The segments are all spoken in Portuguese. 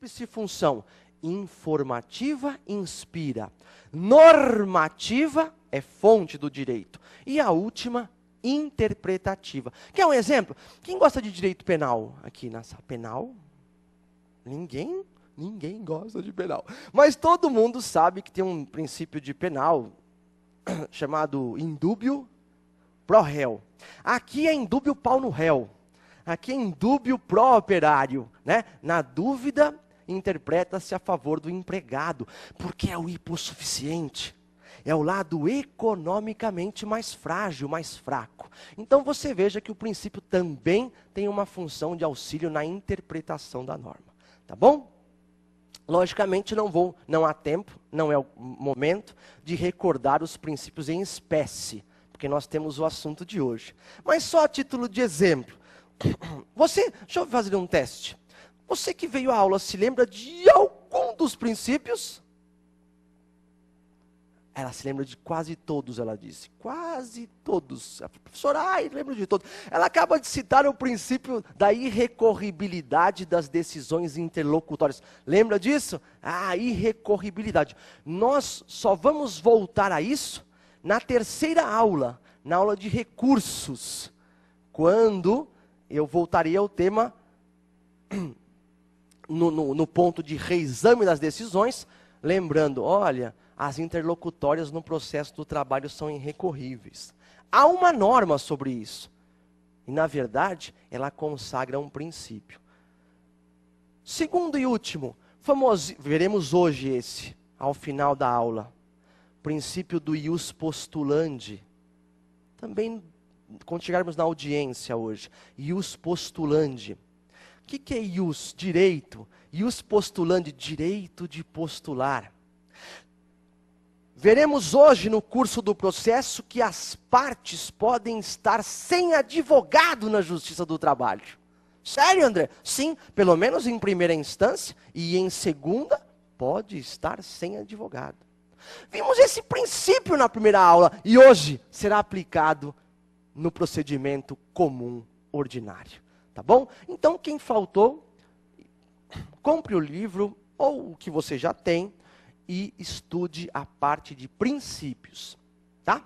tríplice função. Informativa, inspira. Normativa é fonte do direito. E a última, interpretativa. Quer um exemplo? Quem gosta de direito penal aqui nessa penal? Ninguém? Ninguém gosta de penal. Mas todo mundo sabe que tem um princípio de penal chamado indúbio pro réu. Aqui é indúbio pau no réu. Aqui é indúbio pró operário, né? Na dúvida, interpreta-se a favor do empregado, porque é o hipossuficiente. É o lado economicamente mais frágil, mais fraco. Então você veja que o princípio também tem uma função de auxílio na interpretação da norma. Tá bom? Logicamente não há tempo, não é o momento de recordar os princípios em espécie, porque nós temos o assunto de hoje. Mas só a título de exemplo. Deixa eu fazer um teste. Você que veio à aula se lembra de algum dos princípios? Ela se lembra de quase todos, ela disse. Quase todos. A professora, lembro de todos. Ela acaba de citar o princípio da irrecorribilidade das decisões interlocutórias. Lembra disso? Irrecorribilidade. Nós só vamos voltar a isso na terceira aula, na aula de recursos. Quando eu voltarei ao tema, no ponto de reexame das decisões, lembrando, olha, as interlocutórias no processo do trabalho são irrecorríveis. Há uma norma sobre isso. E, na verdade, ela consagra um princípio. Segundo e último, veremos hoje esse, ao final da aula. Princípio do ius postulandi. Também, quando chegarmos na audiência hoje, ius postulandi. O que é ius? Direito. Ius postulandi, direito de postular. Veremos hoje no curso do processo que as partes podem estar sem advogado na Justiça do Trabalho. Sério, André? Sim, pelo menos em primeira instância e em segunda, pode estar sem advogado. Vimos esse princípio na primeira aula e hoje será aplicado no procedimento comum ordinário. Tá bom? Então, quem faltou, compre o livro ou o que você já tem e estude a parte de princípios. Tá?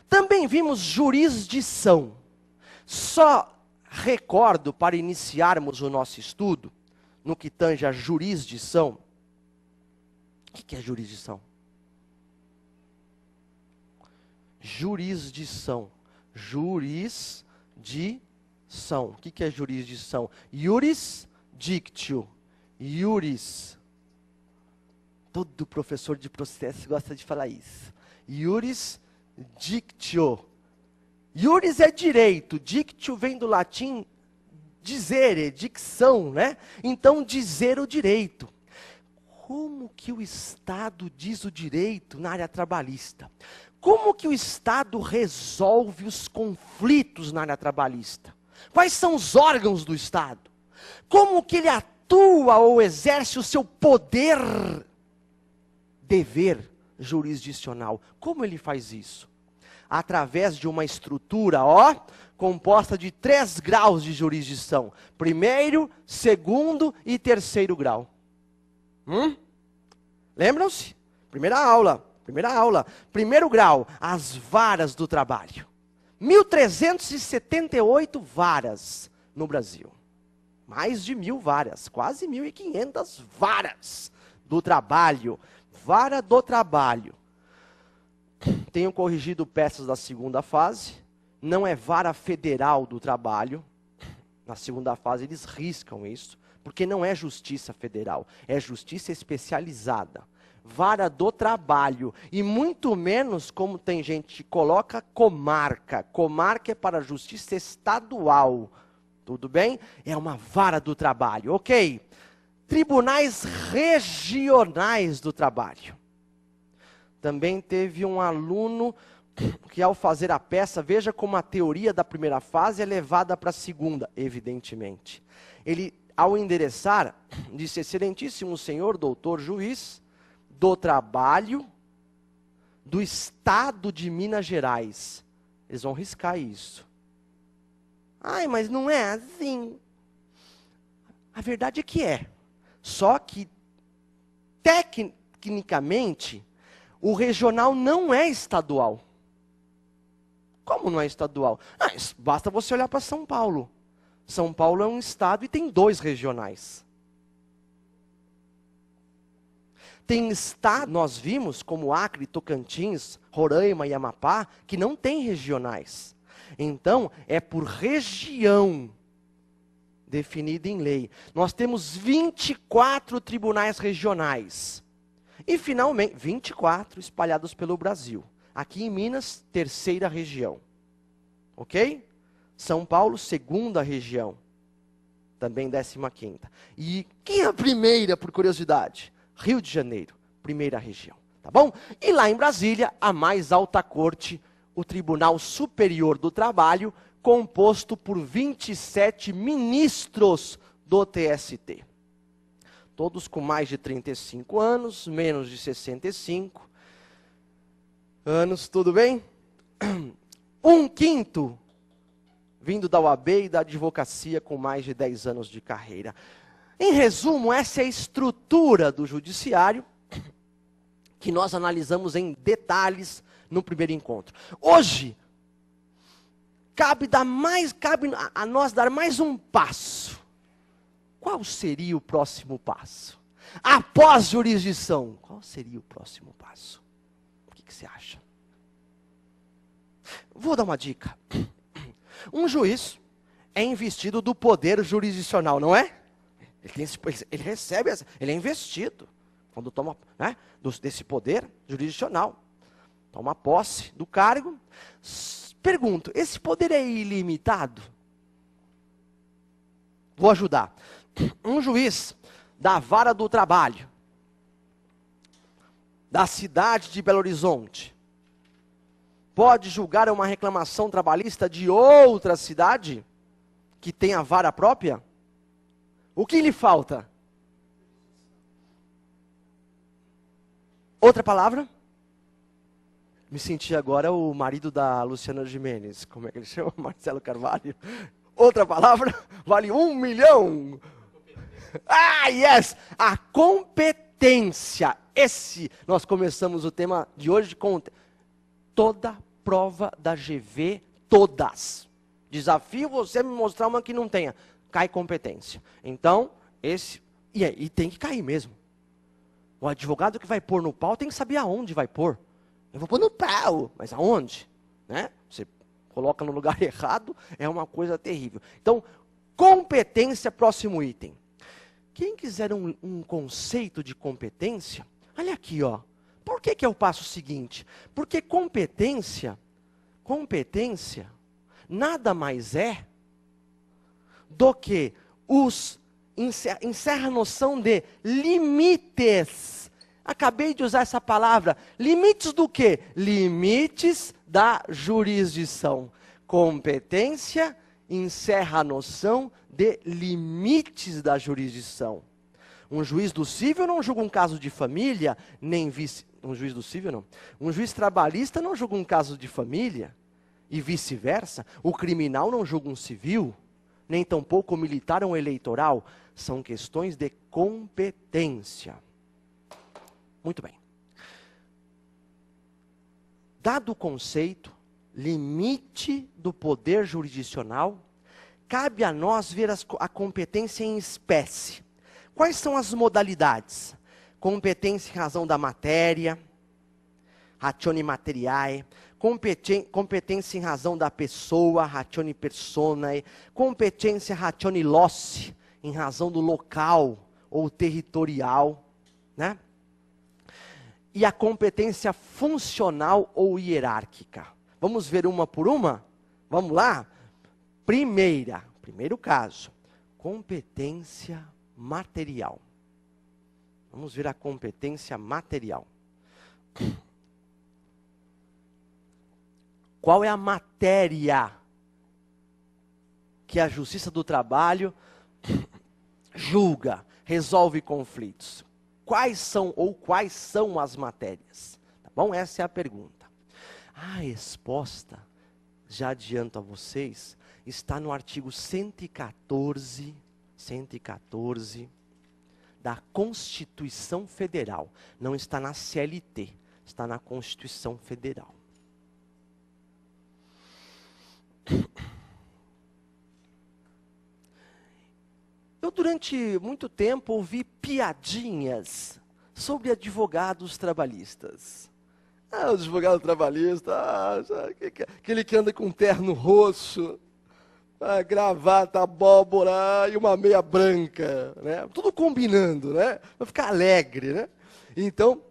Também vimos jurisdição. Só recordo, para iniciarmos o nosso estudo, no que tange a jurisdição. O que é jurisdição? Jurisdição. Jurisdição. O que é jurisdição? Iuris dictio. Iuris. Todo professor de processo gosta de falar isso. Iuris dictio. Iuris é direito. Dictio vem do latim dizere, dicção, né? Então, dizer o direito. Como que o Estado diz o direito na área trabalhista? Como que o Estado resolve os conflitos na área trabalhista? Quais são os órgãos do Estado? Como que ele atua ou exerce o seu poder, dever jurisdicional? Como ele faz isso? Através de uma estrutura, composta de 3 graus de jurisdição. Primeiro, segundo e terceiro grau. Lembram-se? Primeira aula. Primeiro grau, as varas do trabalho. 1.378 varas no Brasil. Mais de 1.000 varas, quase 1.500 varas do trabalho. Vara do trabalho. Tenho corrigido peças da segunda fase. Não é vara federal do trabalho. Na segunda fase eles riscam isso, porque não é justiça federal, é justiça especializada. Vara do trabalho, e muito menos, como tem gente que coloca, comarca. Comarca é para a justiça estadual, tudo bem? É uma vara do trabalho, ok? Tribunais regionais do trabalho. Também teve um aluno que, ao fazer a peça, veja como a teoria da primeira fase é levada para a segunda, evidentemente. Ele, ao endereçar, disse: excelentíssimo senhor doutor juiz do trabalho do Estado de Minas Gerais. Eles vão riscar isso. Mas não é assim. A verdade é que é. Só que, tecnicamente, o regional não é estadual. Como não é estadual? Basta você olhar para São Paulo. São Paulo é um estado e tem 2 regionais. Tem estado, nós vimos, como Acre, Tocantins, Roraima e Amapá, que não tem regionais. Então, é por região definida em lei. Nós temos 24 tribunais regionais. E, finalmente, 24 espalhados pelo Brasil. Aqui em Minas, 3ª região. Ok? São Paulo, 2ª região. Também 15ª. E quem é a primeira, por curiosidade? Rio de Janeiro, 1ª região, tá bom? E lá em Brasília, a mais alta corte, o Tribunal Superior do Trabalho, composto por 27 ministros do TST. Todos com mais de 35 anos, menos de 65 anos, tudo bem? 1/5 vindo da OAB e da advocacia com mais de 10 anos de carreira. Em resumo, essa é a estrutura do judiciário que nós analisamos em detalhes no primeiro encontro. Hoje, cabe a nós dar mais um passo. Qual seria o próximo passo? Após jurisdição, qual seria o próximo passo? O que você acha? Vou dar uma dica. Um juiz é investido do poder jurisdicional, não é? Ele recebe, ele é investido, quando toma, né, desse poder jurisdicional, toma posse do cargo. Pergunto, esse poder é ilimitado? Vou ajudar. Um juiz da vara do trabalho, da cidade de Belo Horizonte, pode julgar uma reclamação trabalhista de outra cidade, que tem a vara própria? O que lhe falta? Outra palavra? Me senti agora o marido da Luciana Gimenez. Como é que ele chama? Marcelo Carvalho. Outra palavra? Vale 1 milhão. Yes! A competência. Nós começamos o tema de hoje com toda prova da GV, todas. Desafio você me mostrar uma que não tenha. Cai competência. Então, e tem que cair mesmo. O advogado que vai pôr no pau tem que saber aonde vai pôr. Eu vou pôr no pau, mas aonde? Né? Você coloca no lugar errado, é uma coisa terrível. Então, competência, próximo item. Quem quiser um conceito de competência, olha aqui, ó. Por que eu passo o seguinte? Porque competência nada mais é do que encerra a noção de limites. Acabei de usar essa palavra. Limites do quê? Limites da jurisdição. Competência encerra a noção de limites da jurisdição. Um juiz do cível não julga um caso de família, nem um juiz do cível não. Um juiz trabalhista não julga um caso de família, e vice-versa. O criminal não julga um civil, nem tampouco o militar ou eleitoral. São questões de competência. Muito bem. Dado o conceito, limite do poder jurisdicional, cabe a nós ver a competência em espécie. Quais são as modalidades? Competência em razão da matéria, ratione materiae, competência em razão da pessoa, ratione personae, competência ratione loci, em razão do local ou territorial, né? E a competência funcional ou hierárquica. Vamos ver uma por uma? Vamos lá? Primeiro caso, competência material. Vamos ver a competência material. Qual é a matéria que a Justiça do Trabalho julga, resolve conflitos? Quais são as matérias? Tá bom? Essa é a pergunta. A resposta, já adianto a vocês, está no artigo 114 da Constituição Federal. Não está na CLT, está na Constituição Federal. Eu, durante muito tempo, ouvi piadinhas sobre advogados trabalhistas. Ah, o advogado trabalhista, aquele que anda com um terno roxo, gravata, abóbora e uma meia branca, né? Tudo combinando, né? Para ficar alegre, né? Então,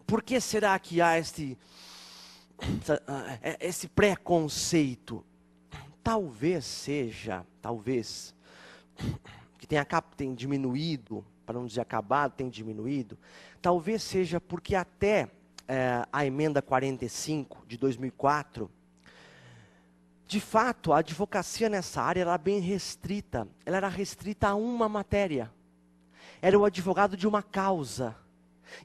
por que será que há esse preconceito? Talvez seja, que tem diminuído, para não dizer acabado, tem diminuído, talvez seja porque até a emenda 45 de 2004, de fato, a advocacia nessa área era bem restrita. Ela era restrita a uma matéria. Era o advogado de uma causa.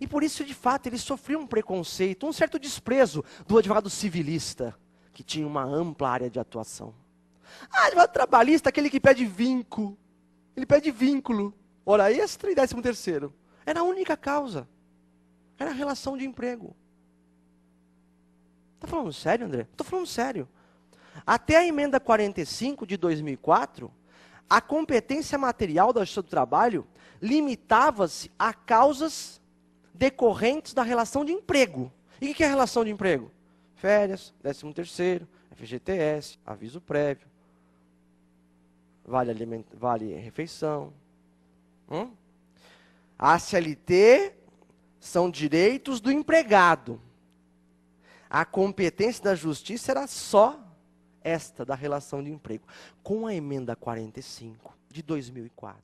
E por isso, de fato, ele sofria um preconceito, um certo desprezo do advogado civilista, que tinha uma ampla área de atuação. Ah, advogado trabalhista, aquele que pede vínculo. Ele pede vínculo, hora extra e 13º. Era a única causa. Era a relação de emprego. Está falando sério, André? Estou falando sério. Até a emenda 45 de 2004, a competência material da Justiça do Trabalho limitava-se a causas decorrentes da relação de emprego. E o que é a relação de emprego? Férias, 13º, FGTS, aviso prévio, vale refeição. A CLT são direitos do empregado. A competência da justiça era só esta da relação de emprego. Com a emenda 45 de 2004,